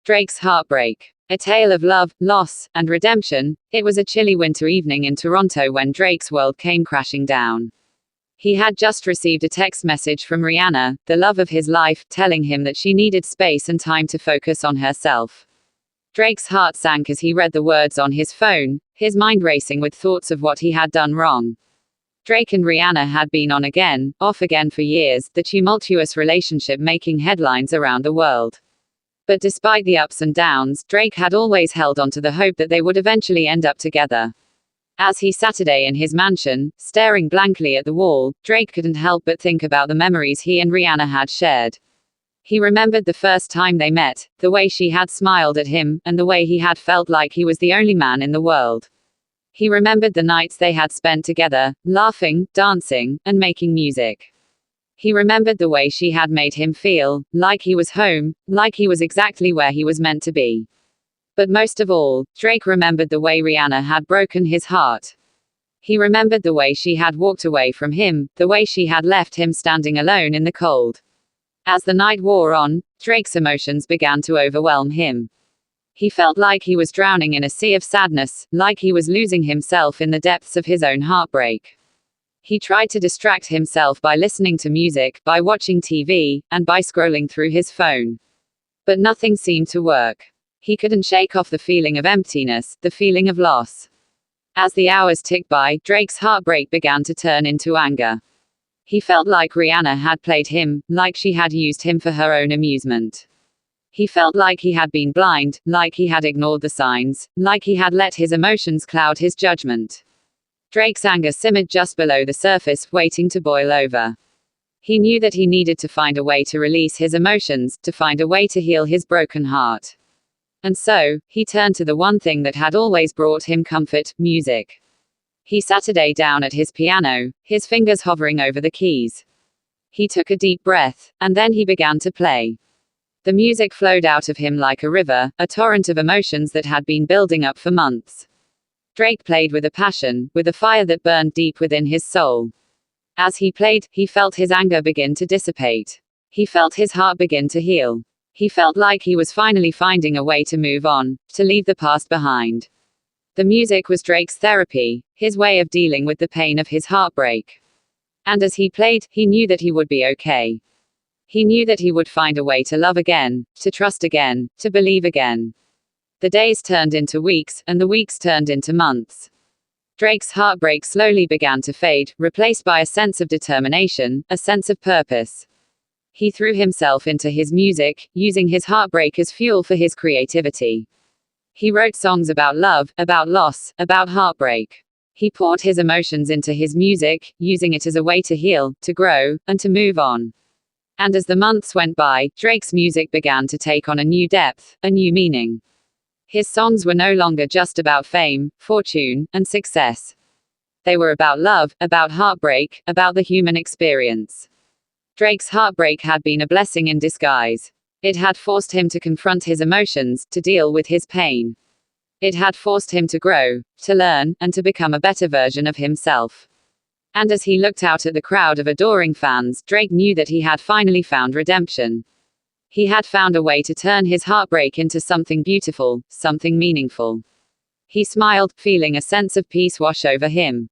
Drake's Heartbreak. A tale of love, loss, and redemption. It was a chilly winter evening in Toronto when Drake's world came crashing down. He had just received a text message from Rihanna, the love of his life, telling him that she needed space and time to focus on herself. Drake's heart sank as he read the words on his phone, his mind racing with thoughts of what he had done wrong. Drake and Rihanna had been on again, off again for years, the tumultuous relationship making headlines around the world. But despite the ups and downs, Drake had always held on to the hope that they would eventually end up together. As he sat today in his mansion, staring blankly at the wall, Drake couldn't help but think about the memories he and Rihanna had shared. He remembered the first time they met, the way she had smiled at him, and the way he had felt like he was the only man in the world. He remembered the nights they had spent together, laughing, dancing, and making music. He remembered the way she had made him feel, like he was home, like he was exactly where he was meant to be. But most of all, Drake remembered the way Rihanna had broken his heart. He remembered the way she had walked away from him, the way she had left him standing alone in the cold. As the night wore on, Drake's emotions began to overwhelm him. He felt like he was drowning in a sea of sadness, like he was losing himself in the depths of his own heartbreak. He tried to distract himself by listening to music, by watching TV, and by scrolling through his phone. But nothing seemed to work. He couldn't shake off the feeling of emptiness, the feeling of loss. As the hours ticked by, Drake's heartbreak began to turn into anger. He felt like Rihanna had played him, like she had used him for her own amusement. He felt like he had been blind, like he had ignored the signs, like he had let his emotions cloud his judgment. Drake's anger simmered just below the surface, waiting to boil over. He knew that he needed to find a way to release his emotions, to find a way to heal his broken heart. And so, he turned to the one thing that had always brought him comfort: music. He sat today down at his piano, his fingers hovering over the keys. He took a deep breath, and then he began to play. The music flowed out of him like a river, a torrent of emotions that had been building up for months. Drake played with a passion, with a fire that burned deep within his soul. As he played, he felt his anger begin to dissipate. He felt his heart begin to heal. He felt like he was finally finding a way to move on, to leave the past behind. The music was Drake's therapy, his way of dealing with the pain of his heartbreak. And as he played, he knew that he would be okay. He knew that he would find a way to love again, to trust again, to believe again. The days turned into weeks, and the weeks turned into months. Drake's heartbreak slowly began to fade, replaced by a sense of determination, a sense of purpose. He threw himself into his music, using his heartbreak as fuel for his creativity. He wrote songs about love, about loss, about heartbreak. He poured his emotions into his music, using it as a way to heal, to grow, and to move on. And as the months went by, Drake's music began to take on a new depth, a new meaning. His songs were no longer just about fame, fortune, and success. They were about love, about heartbreak, about the human experience. Drake's heartbreak had been a blessing in disguise. It had forced him to confront his emotions, to deal with his pain. It had forced him to grow, to learn, and to become a better version of himself. And as he looked out at the crowd of adoring fans, Drake knew that he had finally found redemption. He had found a way to turn his heartbreak into something beautiful, something meaningful. He smiled, feeling a sense of peace wash over him.